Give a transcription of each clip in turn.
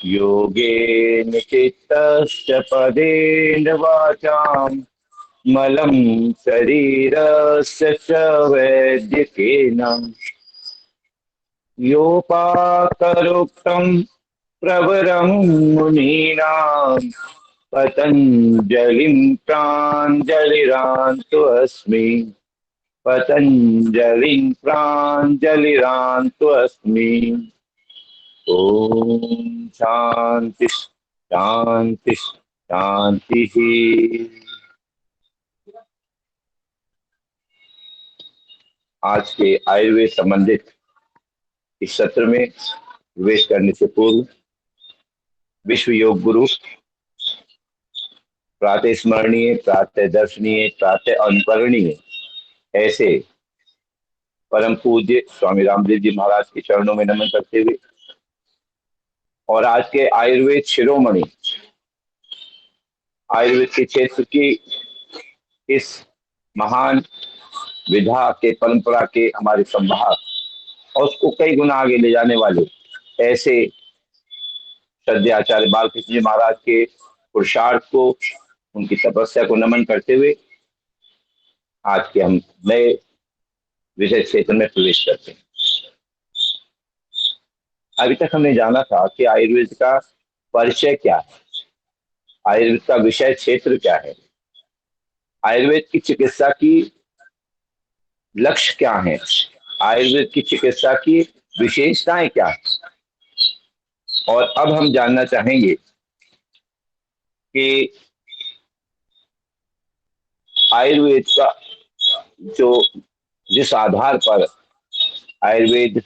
योगेन चित्तस्य पदेन वाचां मलं शरीरस्य च वैद्यकेन योपाकरोक्तं प्रवरं मुनीनां पतञ्जलिं प्राञ्जलिरान्तो अस्मि। पतंजलिं प्राञ्जलिरान्तो अस्मि। ओम शांति शांति शांति। आज के आयुर्वेद संबंधित इस सत्र में प्रवेश करने से पूर्व विश्व योग गुरु, प्रातः स्मरणीय, प्रातः दर्शनीय, प्रातः अनुकरणीय ऐसे परम पूज्य स्वामी रामदेव जी महाराज के चरणों में नमन करते हुए और आज के आयुर्वेद शिरोमणि, आयुर्वेद के क्षेत्र की इस महान विधा के, परंपरा के हमारे संवाहक और उसको कई गुना आगे ले जाने वाले ऐसे श्रद्धेय आचार्य बालकृष्ण जी महाराज के पुरुषार्थ को, उनकी तपस्या को नमन करते हुए आज के हम नए विषय क्षेत्र में प्रवेश करते हैं। अभी तक हमने जाना था कि आयुर्वेद का परिचय क्या है, आयुर्वेद का विषय क्षेत्र क्या है, आयुर्वेद की चिकित्सा की लक्ष्य क्या है, आयुर्वेद की चिकित्सा की विशेषताएं क्या है। और अब हम जानना चाहेंगे कि आयुर्वेद का जिस आधार पर आयुर्वेद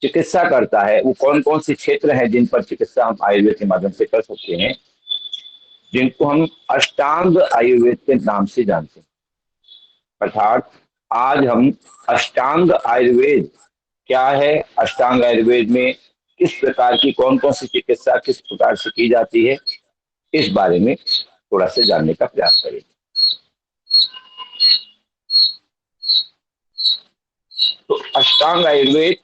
चिकित्सा करता है वो कौन कौन से क्षेत्र हैं जिन पर चिकित्सा हम आयुर्वेद के माध्यम से कर सकते हैं, जिनको हम अष्टांग आयुर्वेद के नाम से जानते हैं। अर्थात आज हम अष्टांग आयुर्वेद क्या है, अष्टांग आयुर्वेद में किस प्रकार की कौन कौन सी चिकित्सा किस प्रकार से की जाती है, इस बारे में थोड़ा सा जानने का प्रयास करें। तो अष्टांग आयुर्वेद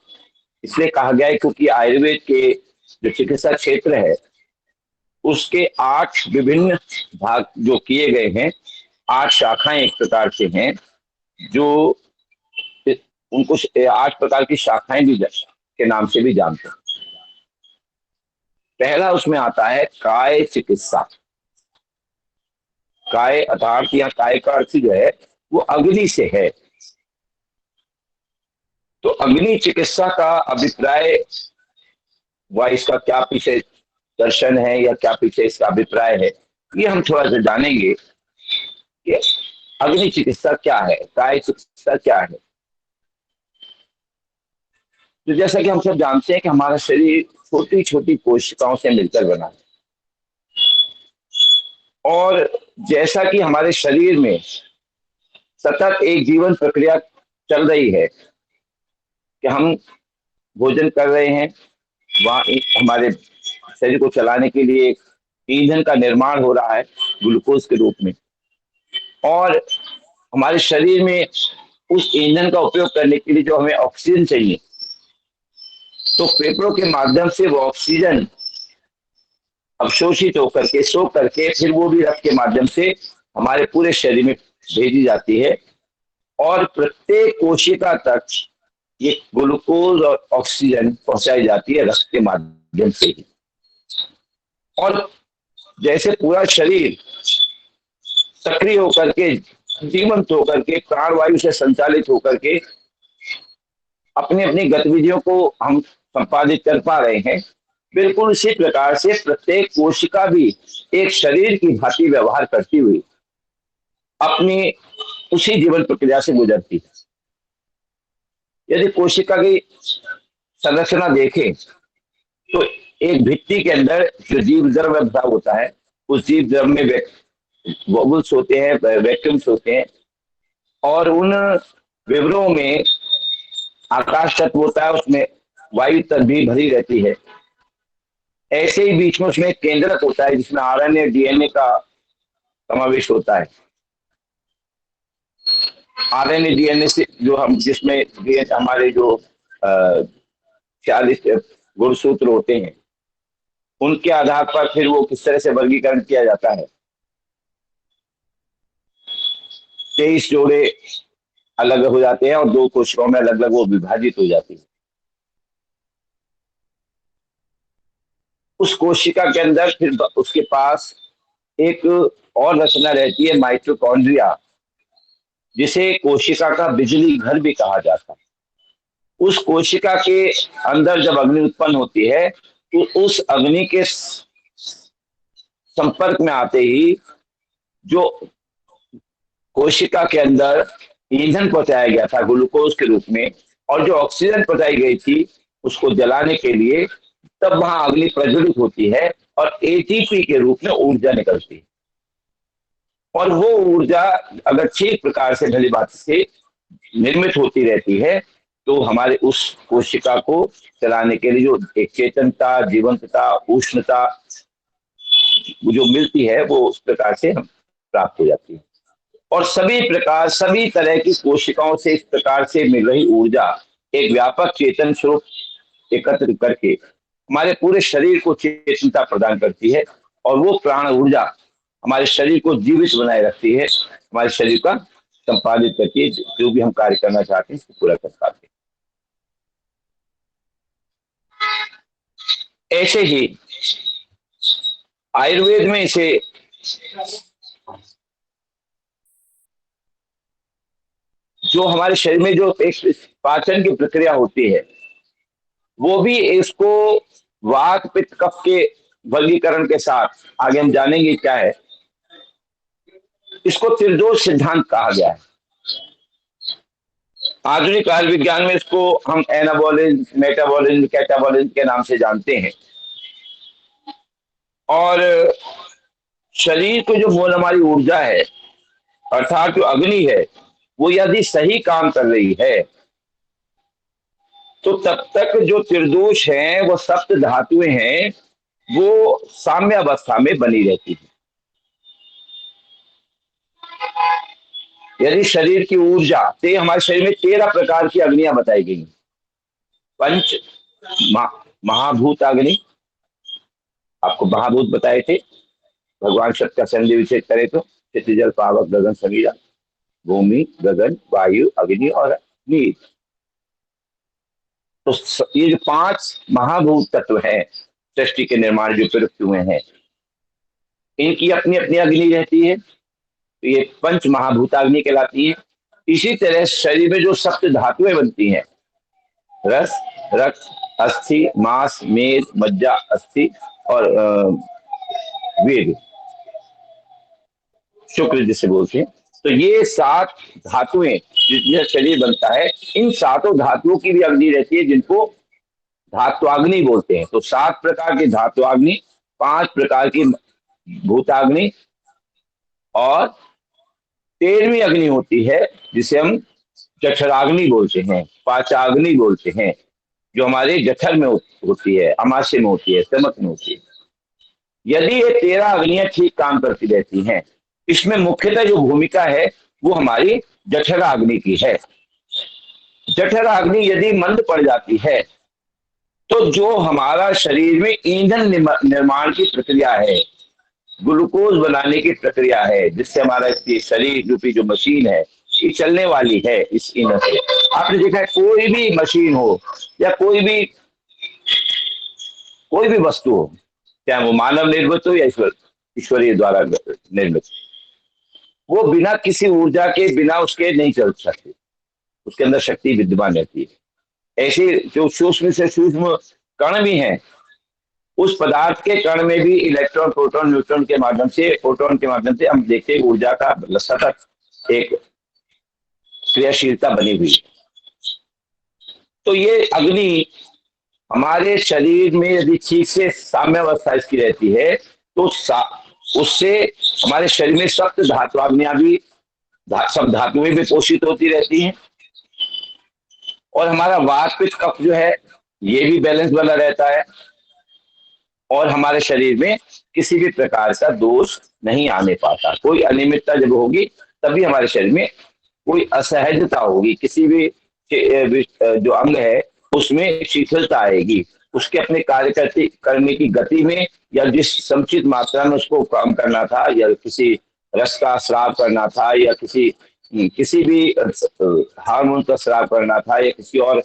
इसलिए कहा गया है क्योंकि आयुर्वेद के जो चिकित्सा क्षेत्र है उसके 8 विभिन्न भाग जो किए गए हैं, 8 शाखाएं एक प्रकार से हैं, जो उनको 8 प्रकार की शाखाएं भी के नाम से भी जानते हैं। पहला उसमें आता है काय चिकित्सा। काय अर्थात या काय का अर्थ जो है वो अग्नि से है। तो अग्नि चिकित्सा का अभिप्राय व इसका क्या पीछे दर्शन है या क्या पीछे इसका अभिप्राय है, ये हम थोड़ा सा जानेंगे कि अग्नि चिकित्सा क्या है, काय चिकित्सा क्या है। तो जैसा कि हम सब जानते हैं कि हमारा शरीर छोटी छोटी कोशिकाओं से मिलकर बना है और जैसा कि हमारे शरीर में सतत एक जीवन प्रक्रिया चल रही है कि हम भोजन कर रहे हैं, वहां हमारे शरीर को चलाने के लिए ईंधन का निर्माण हो रहा है ग्लूकोज के रूप में, और हमारे शरीर में उस ईंधन का उपयोग करने के लिए जो हमें ऑक्सीजन चाहिए, तो फेफड़ों के माध्यम से वो ऑक्सीजन अवशोषित होकर के सोख करके फिर वो भी रक्त के माध्यम से हमारे पूरे शरीर में भेजी जाती है और प्रत्येक कोशिका तक ये ग्लूकोज और ऑक्सीजन पहुंचाई जाती है रक्त के माध्यम से ही। और जैसे पूरा शरीर सक्रिय होकर के, जीवंत होकर के, प्राणवायु से संचालित होकर के अपनी अपनी गतिविधियों को हम संपादित कर पा रहे हैं, बिल्कुल उसी प्रकार से प्रत्येक कोशिका भी एक शरीर की भांति व्यवहार करती हुई अपनी उसी जीवन प्रक्रिया से गुजरती है। यदि कोशिका की संरचना देखें तो एक भित्ति के अंदर जो जीव द्रव्य भरा होता है, उस जीव द्रव्य में वोबल्स होते हैं, वैक्यूम्स होते हैं, और उन विवरों में आकाश तत्व होता है, उसमें वायु तत्व भी भरी रहती है। ऐसे ही बीच में उसमें केंद्रक होता है जिसमें आरएनए डीएनए का समावेश होता है। आरएनए डीएनए से जो हम जिसमें हमारे जो 40 गुणसूत्र होते हैं, उनके आधार पर फिर वो किस तरह से वर्गीकरण किया जाता है। 23 जोड़े अलग हो जाते हैं और दो कोशिकाओं में अलग अलग वो विभाजित हो जाती है। उस कोशिका के अंदर फिर उसके पास एक और रचना रहती है, माइटोकॉन्ड्रिया, जिसे कोशिका का बिजली घर भी कहा जाता है। उस कोशिका के अंदर जब अग्नि उत्पन्न होती है तो उस अग्नि के संपर्क में आते ही जो कोशिका के अंदर ईंधन पहुंचाया गया था ग्लूकोज के रूप में, और जो ऑक्सीजन पहुंचाई गई थी उसको जलाने के लिए, तब वहां अग्नि प्रज्वलित होती है और एटीपी के रूप में ऊर्जा निकलती है। और वो ऊर्जा अगर ठीक प्रकार से भली बात से निर्मित होती रहती है तो हमारे उस कोशिका को चलाने के लिए जो एक चेतनता, जीवंतता, उष्णता जो मिलती है वो उस प्रकार से हम प्राप्त हो जाती है। और सभी तरह की कोशिकाओं से इस प्रकार से मिल रही ऊर्जा एक व्यापक चेतन स्वरूप एकत्र करके हमारे पूरे शरीर को चेतनता प्रदान करती है, और वो प्राण ऊर्जा हमारे शरीर को जीवित बनाए रखती है, हमारे शरीर का संपादित करती है, जो भी हम कार्य करना चाहते हैं उसको पूरा कर पाते हैं। ऐसे ही आयुर्वेद में इसे जो हमारे शरीर में जो एक पाचन की प्रक्रिया होती है वो भी इसको वात पित्त कफ के वर्गीकरण के साथ आगे हम जानेंगे क्या है, इसको त्रिदोष सिद्धांत कहा गया है। आधुनिक आयुर्विज्ञान विज्ञान में इसको हम एनाबोलिज्म, मेटाबॉलिज्म, कैटाबॉलिज्म के नाम से जानते हैं। और शरीर को जो मूल हमारी ऊर्जा है अर्थात जो अग्नि है वो यदि सही काम कर रही है तो तब तक जो त्रिदोष हैं वो सप्त धातुएं हैं वो साम्य अवस्था में बनी रहती है। यदि शरीर की ऊर्जा से हमारे शरीर में 13 प्रकार की अग्नियां बताई गई, पंच महाभूत अग्नि, आपको महाभूत बताए थे, भगवान शब्द का संधि विच्छेद करे तो क्षितिज जल पावक गगन समीरा, भूमि गगन वायु अग्नि और नीर। तो ये जो 5 महाभूत तत्व हैं सृष्टि के निर्माण जो प्रयुक्त हुए हैं, इनकी अपनी अपनी अग्नि रहती है, तो ये पंच महाभूताग्नि कहलाती है। इसी तरह शरीर में जो सप्त धातुएं बनती हैं, रस, रक्त, अस्थि, मांस, मेद, मज्जा, अस्थि और वेद, शुक्र जिसे बोलते हैं, तो ये 7 धातुएं जिससे शरीर बनता है, इन 7 धातुओं की भी अग्नि रहती है जिनको धात्वाग्नि बोलते हैं। तो 7 प्रकार की धात्वाग्नि, 5 प्रकार की भूताग्नि और 13वीं अग्नि होती है जिसे हम जठराग्नि बोलते हैं, पाचाग्नि बोलते हैं, जो हमारे जठर में होती है, अमाशय में होती है, स्टमक में होती है। यदि ये 13 अग्नियां ठीक काम करती रहती हैं, इसमें मुख्यतः जो भूमिका है वो हमारी जठराग्नि की है। जठराग्नि यदि मंद पड़ जाती है तो जो हमारा शरीर में ईंधन निर्माण की प्रक्रिया है, ग्लूकोज बनाने की प्रक्रिया है, जिससे हमारा शरीर रूपी जो मशीन है ये चलने वाली है इस ईंधन से। आपने देखा है कोई भी मशीन हो या कोई भी वस्तु हो, चाहे वो मानव निर्मित हो या ईश्वरीय द्वारा निर्मित, वो बिना किसी ऊर्जा के बिना उसके नहीं चल सकती, उसके अंदर शक्ति विद्यमान रहती है। ऐसे जो सूक्ष्म से सूक्ष्म कण भी हैं, उस पदार्थ के कण में भी इलेक्ट्रॉन, प्रोटॉन, न्यूट्रॉन के माध्यम से, फोटोन के माध्यम से हम देखते हैं ऊर्जा का सतत एक क्रियाशीलता बनी हुई। तो ये अग्नि हमारे शरीर में यदि ठीक से साम्यावस्था इसकी रहती है तो उससे हमारे शरीर में सप्त धात्वाग्नियां भी, सब धातुएं भी पोषित होती रहती हैं, और हमारा वात पित्त कफ जो है ये भी बैलेंस बना रहता है, और हमारे शरीर में किसी भी प्रकार का दोष नहीं आने पाता। कोई अनियमितता जब होगी तभी हमारे शरीर में कोई असहजता होगी, किसी भी जो अंग है उसमें शिथिलता आएगी, उसके अपने कार्य करने की गति में, या जिस समुचित मात्रा में उसको काम करना था, या किसी रस का स्राव करना था, या किसी भी हार्मोन का स्राव करना था, या किसी और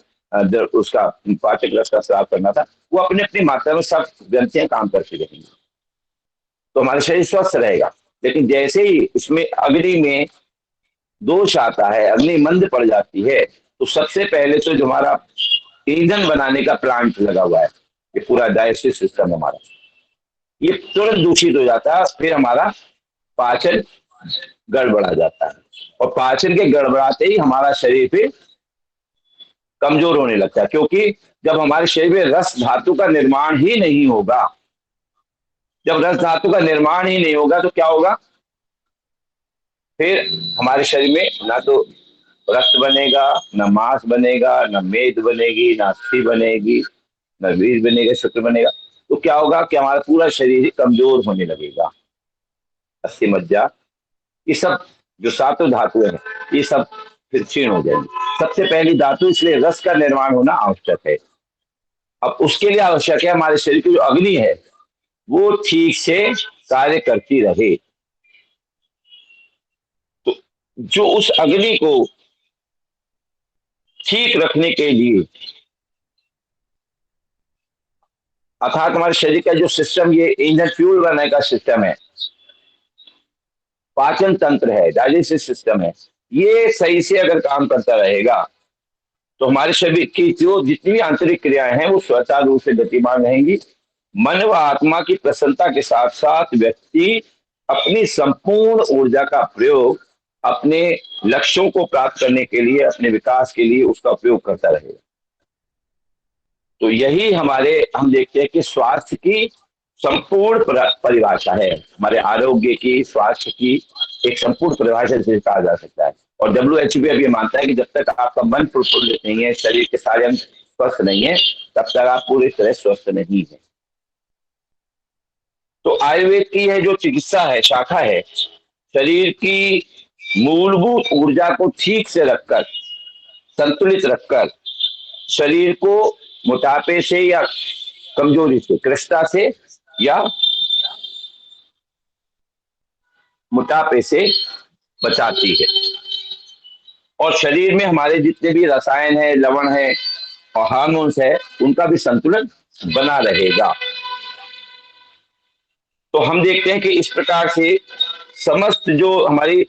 उसका पाचक रस का स्राव करना था, वो अपने अपनी मात्रा में सब ग्रंथियां काम करती रहेंगी, तो हमारा शरीर स्वस्थ रहेगा। लेकिन जैसे ही इसमें अग्नि में दोष आता है, अग्नि मंद पड़ जाती है, तो सबसे पहले तो जो हमारा ईंधन बनाने का प्लांट लगा हुआ है, ये पूरा डाइजेस्टिव सिस्टम हमारा, ये तुरंत दूषित हो जाता है, फिर हमारा पाचन गड़बड़ा जाता है, और पाचन के गड़बड़ाते ही हमारा शरीर फिर कमजोर होने लगता है, क्योंकि जब हमारे शरीर में रस धातु का निर्माण ही नहीं होगा, जब रस धातु का निर्माण ही नहीं होगा तो क्या होगा, फिर हमारे शरीर में ना तो रक्त बनेगा, न मांस बनेगा, न मेद बनेगी, न अस्थि बनेगी, न वीर बनेगा, शुक्र बनेगा, तो क्या होगा कि हमारा पूरा शरीर ही कमजोर होने लगेगा। अस्थि मज्जा, ये सब जो सातों धातु है, ये सब फिर क्षीण हो जाएंगे। सबसे पहली धातु, इसलिए रस का निर्माण होना आवश्यक है। अब उसके लिए आवश्यक है हमारे शरीर की जो अग्नि है वो ठीक से कार्य करती रहे। तो जो उस अग्नि को ठीक रखने के लिए, अर्थात हमारे शरीर का जो सिस्टम, ये इंजन फ्यूल बनाने का सिस्टम है, पाचन तंत्र है, डाइजेस्टिव सिस्टम है, ये सही से अगर काम करता रहेगा तो हमारे शरीर की जो जितनी भी आंतरिक क्रियाएं हैं वो स्वतः रूप से गतिमान रहेंगी। मन व आत्मा की प्रसन्नता के साथ साथ व्यक्ति अपनी संपूर्ण ऊर्जा का प्रयोग अपने लक्ष्यों को प्राप्त करने के लिए, अपने विकास के लिए उसका उपयोग करता रहेगा। तो यही हम देखते हैं कि स्वास्थ्य की संपूर्ण परिभाषा है, हमारे आरोग्य की, स्वास्थ्य की एक संपूर्ण परिभाषा जिसे कहा जा सकता है। और WHO भी अब ये मानता है कि जब तक आपका मन प्रफुल्लित नहीं है, शरीर के सारे अंग स्वस्थ नहीं है, तब तक आप पूरी तरह स्वस्थ नहीं है। तो आयुर्वेद की है जो चिकित्सा है, शाखा है, शरीर की मूलभूत ऊर्जा को ठीक से रखकर, संतुलित रखकर, शरीर को मोटापे से या कमजोरी से, कृष्णता से या मोटापे से बचाती है। और शरीर में हमारे जितने भी रसायन है, लवण है और हार्मोन्स है, उनका भी संतुलन बना रहेगा। तो हम देखते हैं कि इस प्रकार से समस्त जो हमारी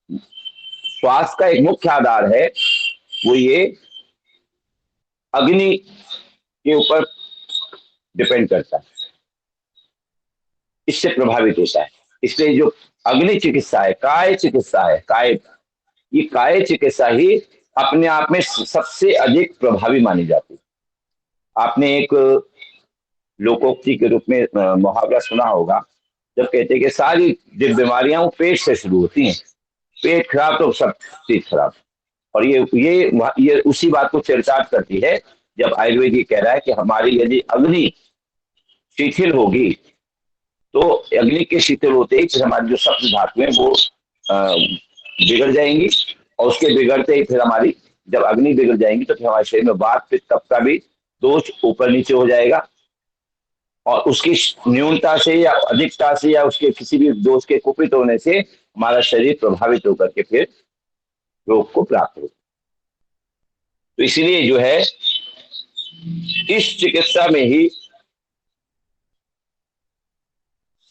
स्वास्थ्य का एक मुख्य आधार है वो ये अग्नि के ऊपर डिपेंड करता है, इससे प्रभावित होता है। इसलिए जो अग्नि चिकित्सा है, काय चिकित्सा है, ये काय चिकित्सा ही अपने आप में सबसे अधिक प्रभावी मानी जाती है। आपने एक लोकोक्ति के रूप में मुहावरा सुना होगा, जब कहते हैं कि सारी जो बीमारियां वो पेट से शुरू होती हैं, पेट खराब तो सब चीज खराब। और ये उसी बात को चरितार्थ करती है जब आयुर्वेद ये कह रहा है कि हमारी यदि अग्नि शिथिल होगी तो अग्नि के शिथिल होते ही फिर हमारी जो सप्त धातु है वो बिगड़ जाएंगी, और उसके बिगड़ते ही फिर हमारी, जब अग्नि बिगड़ जाएंगी तो फिर हमारे शरीर में वात पित्त कफ का भी दोष ऊपर नीचे हो जाएगा, और उसकी न्यूनता से या अधिकता से या उसके किसी भी दोष के कुपित होने से हमारा शरीर प्रभावित होकर के फिर रोग को प्राप्त हो। तो इसलिए जो है इस चिकित्सा में ही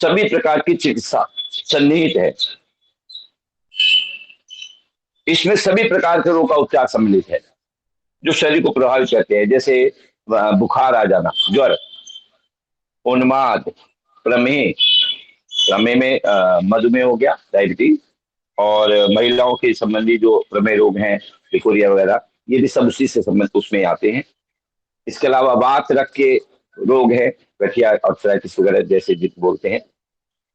सभी प्रकार की चिकित्सा सन्निहित है, इसमें सभी प्रकार के रोग का उपचार सम्मिलित है जो शरीर को प्रभावित करते हैं, जैसे बुखार आ जाना, ज्वर, उन्माद, प्रमेह, प्रमेह में मधुमेह हो गया, डायबिटीज, और महिलाओं के संबंधी जो प्रमेह रोग हैं, लिकोरिया वगैरह, ये भी सब उसी से संबंधित उसमें आते हैं। इसके अलावा वात रक्त के रोग है, गठिया आर्थराइटिस वगैरह जैसे जित बोलते हैं,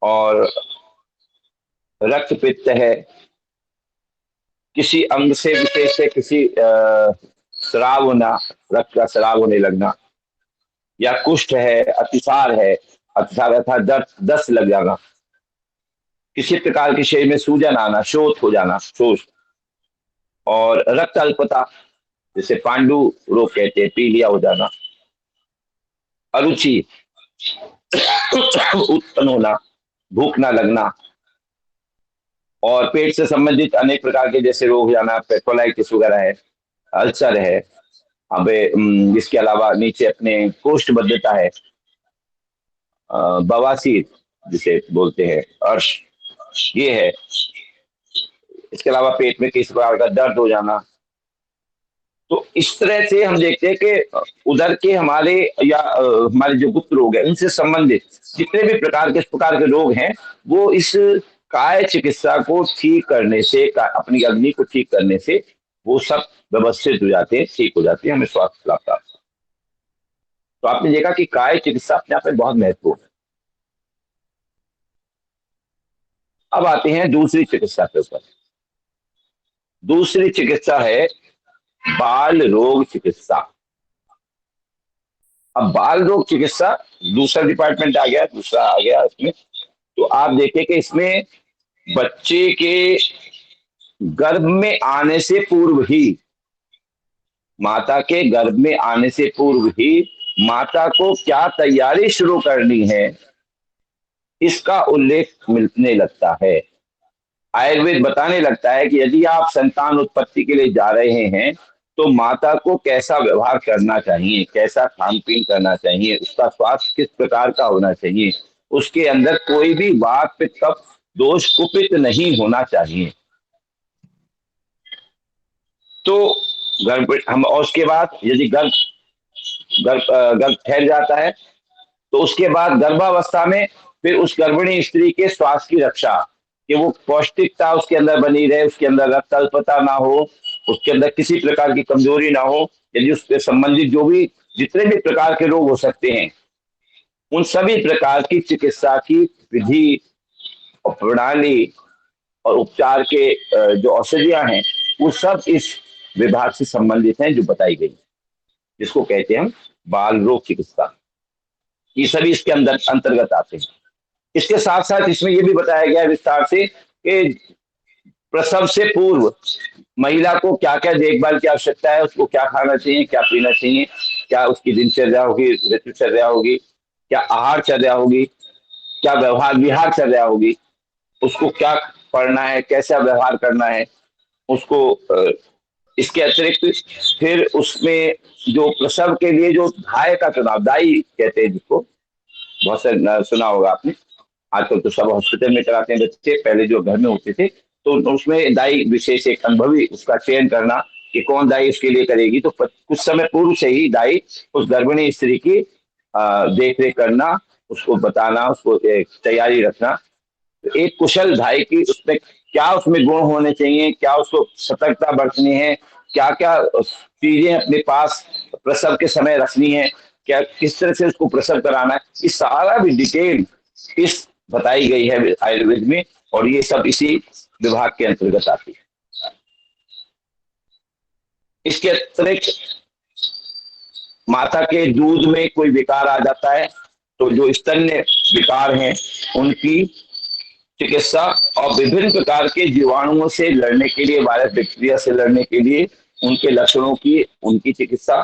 और रक्त पित्त है, किसी अंग से विशेष से किसी स्राव होना, रक्त का स्राव होने लगना, या कुष्ठ है, अतिसार है, अतिसार अर्थात दस्त लग जाना, किसी प्रकार के शरीर में सूजन आना, शोथ हो जाना, शोष, और रक्त अल्पता, जिसे पांडु रोग कहते हैं, पीलिया हो जाना, अरुचि उत्पन्न होना, भूख ना लगना, और पेट से संबंधित अनेक प्रकार के जैसे रोग हो जाना, पेट्रोलाइटिस वगैरह है, अल्सर है, अबे इसके अलावा नीचे अपने कोष्ठबद्धता है, बवासीर जिसे बोलते हैं, अर्श, ये है। इसके अलावा पेट में किसी प्रकार का दर्द हो जाना। तो इस तरह से हम देखते हैं कि उधर के हमारे या हमारे जो गुप्त रोग है उनसे संबंधित जितने भी प्रकार के इस प्रकार के रोग हैं, वो इस काय चिकित्सा को ठीक करने से, अपनी अग्नि को ठीक करने से वो सब व्यवस्थित हो जाते हैं, ठीक हो जाते हैं, हमें स्वास्थ्य लाभ प्राप्त। तो आपने देखा कि काय चिकित्सा अपने आप में बहुत महत्वपूर्ण है। अब आते हैं दूसरी चिकित्सा के ऊपर। दूसरी चिकित्सा है बाल रोग चिकित्सा। अब बाल रोग चिकित्सा दूसरा डिपार्टमेंट आ गया, दूसरा आ गया इसमें। तो आप देखें कि इसमें बच्चे के गर्भ में आने से पूर्व ही, माता के गर्भ में आने से पूर्व ही माता को क्या तैयारी शुरू करनी है, इसका उल्लेख मिलने लगता है। आयुर्वेद बताने लगता है कि यदि आप संतान उत्पत्ति के लिए जा रहे हैं तो माता को कैसा व्यवहार करना चाहिए, कैसा खान पीन करना चाहिए, उसका स्वास्थ्य किस प्रकार का होना चाहिए, उसके अंदर कोई भी वात पित्त कफ दोष कुपित नहीं होना चाहिए। तो गर्भ हम, और उसके बाद यदि गर्भ गर्भ गर्भ ठहर जाता है तो उसके बाद गर्भावस्था में फिर उस गर्भिणी स्त्री के स्वास्थ्य की रक्षा, कि वो पौष्टिकता उसके अंदर बनी रहे, उसके अंदर रक्त अल्पता ना हो, उसके अंदर किसी प्रकार की कमजोरी ना हो। यदि उससे संबंधित जो भी जितने भी प्रकार के रोग हो सकते हैं, उन सभी प्रकार की चिकित्सा की विधि और प्रणाली और उपचार के जो औषधियां हैं, वो सब इस विभाग से संबंधित हैं जो बताई गई, जिसको कहते हैं हम बाल रोग चिकित्सा। ये सभी इसके अंदर अंतर्गत आते हैं। इसके साथ साथ इसमें यह भी बताया गया है विस्तार से कि प्रसव से पूर्व महिला को क्या क्या देखभाल की आवश्यकता है, उसको क्या खाना चाहिए, क्या पीना चाहिए, क्या उसकी दिनचर्या होगी, ऋतुचर्या होगी, क्या आहारचर्या होगी, क्या व्यवहार विहारचर्या होगी, उसको क्या पढ़ना है, कैसा व्यवहार करना है उसको। इसके अतिरिक्त फिर उसमें जो प्रसव के लिए जो धाय का चुनाव, दाई कहते हैं जिसको, बहुत से सुना होगा आपने। आजकल तो सब हॉस्पिटल में कराते हैं बच्चे, पहले जो घर में होते थे तो उसमें दाई विशेष एक अनुभवी उसका चयन करना कि कौन दाई उसके लिए करेगी। तो कुछ समय पूर्व से ही दाई उस गर्भिणी स्त्री की देख रेख करना, उसको बताना, उसको तैयारी रखना। तो एक कुशल दाई की उसमें क्या उसमें गुण होने चाहिए, क्या उसको सतर्कता बरतनी है, क्या क्या चीजें अपने पास प्रसव के समय रखनी है, क्या किस तरह से उसको प्रसव कराना है, इस सारा भी डिटेल इस बताई गई है आयुर्वेद में, और ये सब इसी विभाग के अंतर्गत आती है। इसके अतिरिक्त माता के दूध में कोई विकार आ जाता है तो जो स्तन्य विकार हैं उनकी चिकित्सा, और विभिन्न प्रकार के जीवाणुओं से लड़ने के लिए, वायरस बैक्टीरिया से लड़ने के लिए उनके लक्षणों की उनकी चिकित्सा।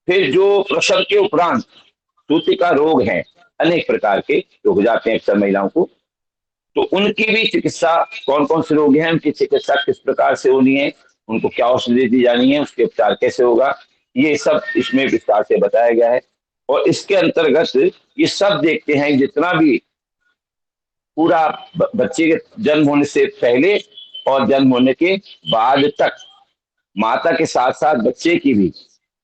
फिर जो प्रसव के उपरांत सूतिका रोग हैं, अनेक प्रकार के जो हो जाते हैं अक्सर महिलाओं को, तो उनकी भी चिकित्सा, कौन कौन से रोग हैं, उनकी चिकित्सा किस प्रकार से होनी है, उनको क्या औषधि दी जानी है, उसके उपचार कैसे होगा, ये सब इसमें विस्तार से बताया गया है। और इसके अंतर्गत ये सब देखते हैं जितना भी पूरा बच्चे के जन्म होने से पहले और जन्म होने के बाद तक माता के साथ साथ बच्चे की भी,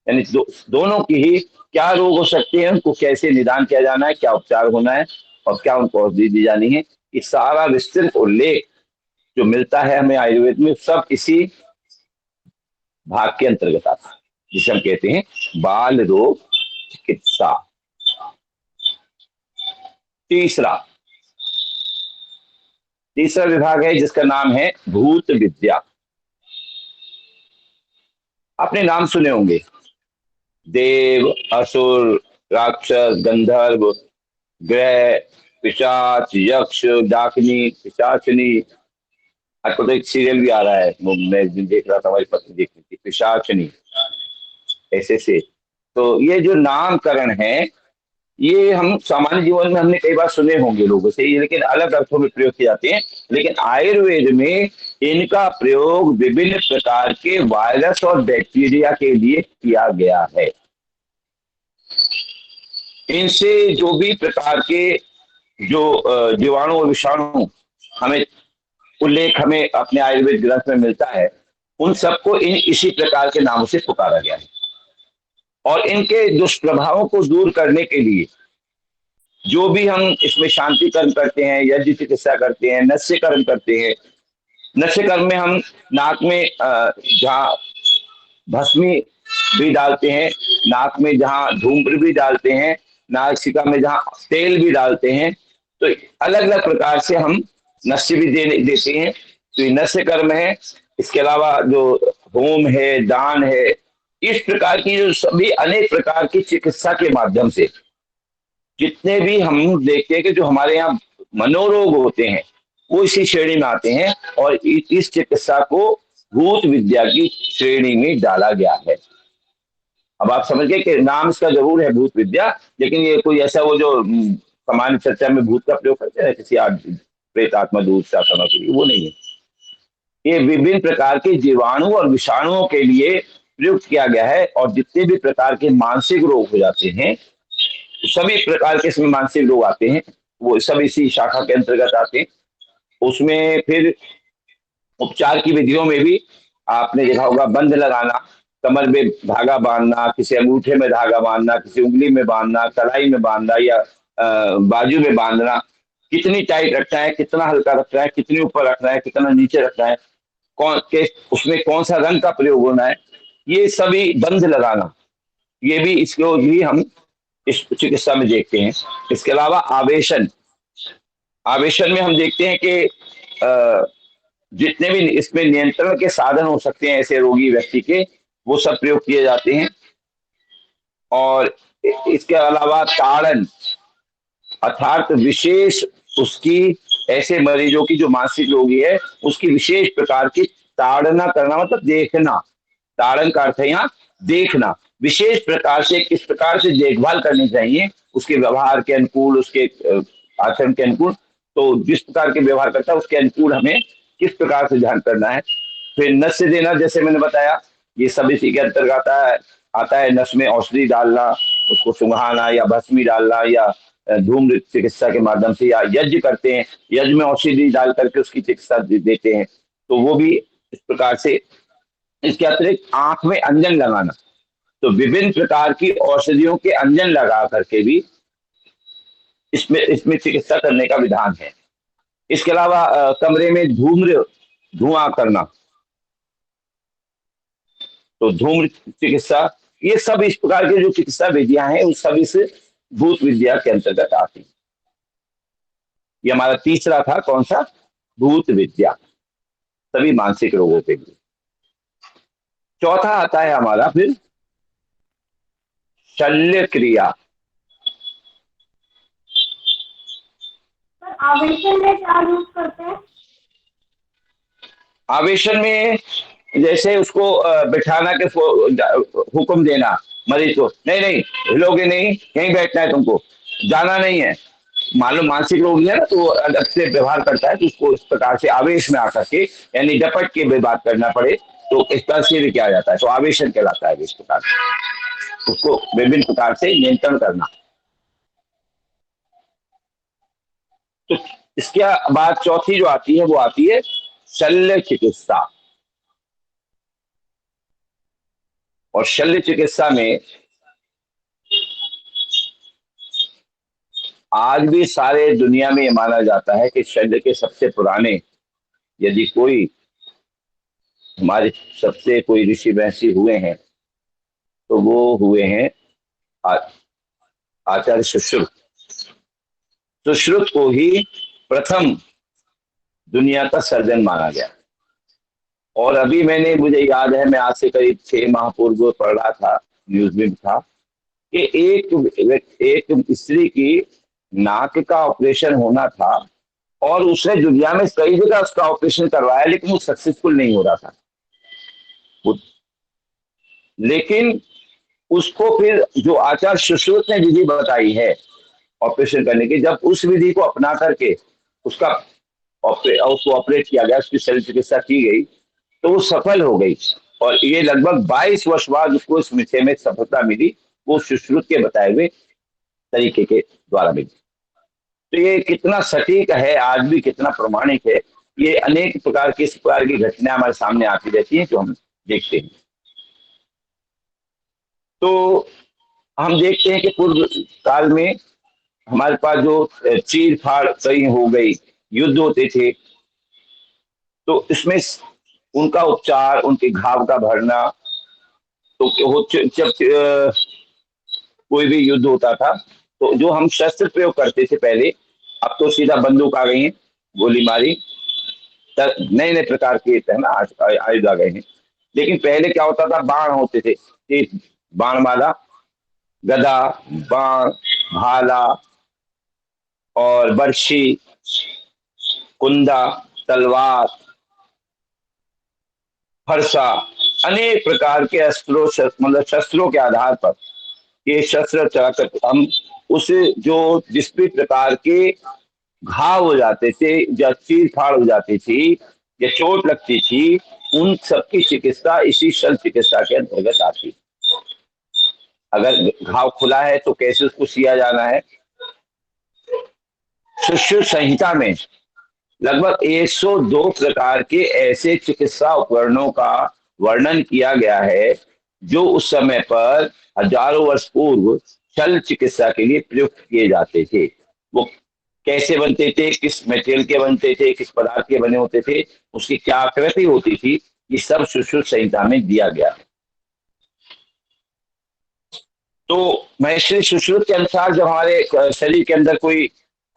यानी दोनों की ही क्या रोग हो सकते हैं, उनको कैसे निदान किया जाना है, क्या उपचार होना है, और क्या उनको औषधि दी जानी है, ये सारा विस्तृत उल्लेख जो मिलता है हमें आयुर्वेद में, सब इसी भाग के अंतर्गत आता है, जिसे हम कहते हैं बाल रोग चिकित्सा। तीसरा तीसरा विभाग है जिसका नाम है भूत विद्या। आपने नाम सुने होंगे, देव, असुर, राक्षस, गंधर्व, ग्रह, पिशाच, यक्ष, डाकिनी, पिशाचिनी, आजकल तो एक सीरियल भी आ रहा है, वो मैं एक दिन देख रहा था, हमारी पत्नी देख रही थी, पिशाचनी, ऐसे से। तो ये जो नामकरण है, ये हम सामान्य जीवन में हमने कई बार सुने होंगे लोगों से, ये लेकिन अलग अर्थों में प्रयोग किए जाते हैं। लेकिन आयुर्वेद में इनका प्रयोग विभिन्न प्रकार के वायरस और बैक्टीरिया के लिए किया गया है। इनसे जो भी प्रकार के जो जीवाणु और विषाणु हमें उल्लेख हमें अपने आयुर्वेद ग्रंथ में मिलता है, उन सबको इन इसी प्रकार के नामों से पुकारा गया है। और इनके दुष्प्रभावों को दूर करने के लिए जो भी हम इसमें शांति कर्म करते हैं, यज्ञ चिकित्सा करते हैं, नस्य कर्म करते हैं। नस्य कर्म में हम नाक में जहाँ भस्मी भी डालते हैं, नाक में जहाँ धूम्र भी डालते हैं, नासिका में जहाँ तेल भी डालते हैं, तो अलग अलग प्रकार से हम नस्य भी देते हैं। तो ये नस्य कर्म है। इसके अलावा जो होम है, दान है, इस प्रकार की जो सभी अनेक प्रकार की चिकित्सा के माध्यम से जितने भी हम देखते हैं कि जो हमारे यहाँ मनोरोग होते हैं, वो इसी श्रेणी में आते हैं। और इस चिकित्सा को भूत विद्या की श्रेणी में डाला गया है। अब आप समझ गए कि नाम इसका जरूर है भूत विद्या, लेकिन ये कोई ऐसा वो जो सामान्य चर्चा में भूत का प्रयोग करते हैं किसी प्रेत आत्मा दूध शासनों के लिए, वो नहीं है। ये विभिन्न प्रकार के जीवाणु और विषाणुओं के लिए प्रयुक्त किया गया है। और जितने भी प्रकार के मानसिक रोग हो जाते हैं, सभी प्रकार के इसमें मानसिक रोग आते हैं, वो सब इसी शाखा के अंतर्गत आते हैं। उसमें फिर उपचार की विधियों में भी आपने देखा होगा, बंध लगाना, कमर में धागा बांधना, किसी अंगूठे में धागा बांधना, किसी उंगली में बांधना, कलाई में बांधना, या बाजू में बांधना, कितनी टाइट रखना है, कितना हल्का रखना है, कितनी ऊपर रखना है, कितना नीचे रखना है, कौन के उसमें कौन सा रंग का प्रयोग होना है, ये सभी बंध लगाना, ये भी इसको भी हम इस चिकित्सा में देखते हैं। इसके अलावा आवेशन, आवेशन में हम देखते हैं कि जितने भी इसमें नियंत्रण के साधन हो सकते हैं ऐसे रोगी व्यक्ति के, वो सब प्रयोग किए जाते हैं। और इसके अलावा ताड़न, अर्थात विशेष उसकी, ऐसे मरीजों की जो मानसिक रोगी है, उसकी विशेष प्रकार की ताड़ना करना, मतलब देखना। ताड़न का अर्थ है यहाँ देखना, विशेष प्रकार से किस प्रकार से देखभाल करनी चाहिए, उसके व्यवहार के अनुकूल, उसके आचरण के अनुकूल। तो जिस प्रकार के व्यवहार करता है उसके अनुकूल हमें किस प्रकार से ध्यान करना है। फिर नस से देना, जैसे मैंने बताया, ये सब इसी के अंतर्गत आता है। नस में औषधि डालना, उसको सुंघाना, या भस्मी डालना, या धूम्र चिकित्सा के माध्यम से, या यज्ञ करते हैं, यज्ञ में औषधि डाल करके उसकी चिकित्सा देते हैं, तो वो भी इस प्रकार से। इसके अतिरिक्त आंख में अंजन लगाना, तो विभिन्न प्रकार की औषधियों के अंजन लगा करके भी इसमें इसमें चिकित्सा करने का विधान है। इसके अलावा कमरे में धुआं करना, तो धूम्र चिकित्सा, ये सब इस प्रकार की जो चिकित्सा विधियां हैं, उस सब इस भूत विद्या के अंतर्गत आती है। ये हमारा तीसरा था, कौन सा? भूत विद्या, सभी मानसिक रोगों के लिए। चौथा आता है हमारा फिर शल्य क्रिया। आवेशन में क्या यूज करते हैं? आवेशन में जैसे उसको बिठाना के हुक्म देना मरीज को, नहीं नहीं हिलोगे नहीं, यहीं बैठना है तुमको, जाना नहीं है। मालूम मानसिक रोगी है ना, तो वो अलग से व्यवहार करता है, तो उसको इस प्रकार से आवेश में आकर के, यानी डपट के भी बात करना पड़े, तो इस तरह से भी किया जाता है, तो आवेशन कहलाता है। इस प्रकार से उसको विभिन्न प्रकार से नियंत्रण करना। तो इसके बाद चौथी जो आती है, वो आती है शल्य चिकित्सा। और शल्य चिकित्सा में आज भी सारे दुनिया में ये माना जाता है कि शल्य के सबसे पुराने, यदि कोई हमारे सबसे कोई ऋषि महर्षि हुए हैं, तो वो हुए हैं आचार्य सुश्रुत। सुश्रुत को ही प्रथम दुनिया का सर्जन माना गया। और अभी मुझे याद है, मैं आज से करीब 6 माह पूर्व पढ़ रहा था, न्यूज में था कि एक स्त्री की नाक का ऑपरेशन होना था, और उसने दुनिया में कई जगह उसका ऑपरेशन करवाया, लेकिन वो सक्सेसफुल नहीं हो रहा था। वो- लेकिन उसको फिर जो आचार्य सुश्रुत ने विधि बताई है ऑपरेशन करने की, जब उस विधि को अपना करके उसका उसको ऑपरेट किया गया, उसकी शल्य चिकित्सा की गई, तो वो सफल हो गई। और ये लगभग 22 वर्ष बाद उसको इस विषय में सफलता मिली, वो सुश्रुत के बताए हुए तरीके के द्वारा मिली। तो ये कितना सटीक है, आज भी कितना प्रमाणिक है। ये अनेक प्रकार की इस प्रकार की घटनाएं हमारे सामने आती रहती हैं जो हम देखते हैं। तो हम देखते हैं कि पूर्व काल में हमारे पास जो चीर फाड़ कहीं हो गई, युद्ध होते थे, तो इसमें उनका उपचार, उनके घाव का भरना, तो जब कोई भी युद्ध होता था तो जो हम शस्त्र प्रयोग करते थे पहले, अब तो सीधा बंदूक आ गई है, गोली मारी, नए नए प्रकार के है ना आयुध आ गए हैं। लेकिन पहले क्या होता था, बाण होते थे, बाण माला, गदा, बाण, भाला और बर्छी, कुंदा, तलवार, फरसा, अनेक प्रकार के अस्त्रों, मतलब शस्त्रों के आधार पर ये शस्त्र चलाकर हम उस जो जिस भी प्रकार के घाव हो जाते थे या चीर फाड़ हो जाती थी या चोट लगती थी, उन सबकी चिकित्सा इसी शल्य चिकित्सा के अंतर्गत आती। अगर घाव खुला है तो कैसे उसको सिया जाना है। सुश्रुत संहिता में लगभग 102 प्रकार के ऐसे चिकित्सा उपकरणों का वर्णन किया गया है जो उस समय पर हजारों वर्ष पूर्व शल्य चिकित्सा के लिए प्रयुक्त किए जाते थे। वो कैसे बनते थे, किस मटेरियल के बनते थे, किस पदार्थ के बने होते थे, उसकी क्या आकृति होती थी, ये सब सुश्रुत संहिता में दिया गया। तो महर्षि सुश्रुत के अनुसार जब हमारे शरीर के अंदर कोई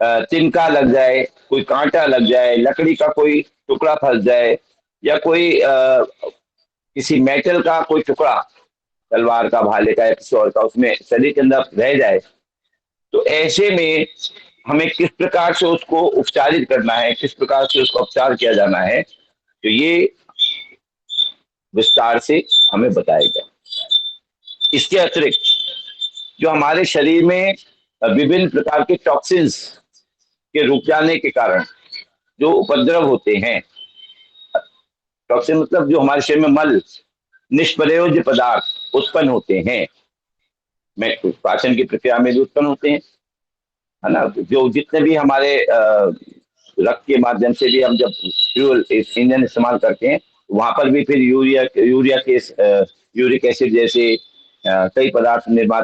तिनका लग जाए, कोई कांटा लग जाए, लकड़ी का कोई टुकड़ा फंस जाए, या कोई किसी मेटल का कोई टुकड़ा, तलवार का, भाले का या किसी और का, उसमें शरीर के अंदर रह जाए, तो ऐसे में हमें किस प्रकार से उसको उपचारित करना है, किस प्रकार से उसका उपचार किया जाना है, तो ये विस्तार से हमें बताया गया। इसके अतिरिक्त जो हमारे शरीर में विभिन्न प्रकार के टॉक्सिन्स के रुक जाने के कारण जो उपद्रव होते हैं, टॉक्सिन मतलब जो हमारे शरीर में मल, निष्प्रयोज्य पदार्थ उत्पन्न होते हैं, पाचन की प्रक्रिया में भी उत्पन्न होते हैं, है ना। जो जितने भी हमारे रक्त के माध्यम से भी हम जब फ्यूल इंजन इस्तेमाल करते हैं, वहां पर भी फिर यूरिया के यूरिक एसिड जैसे कई पदार्थ निर्माण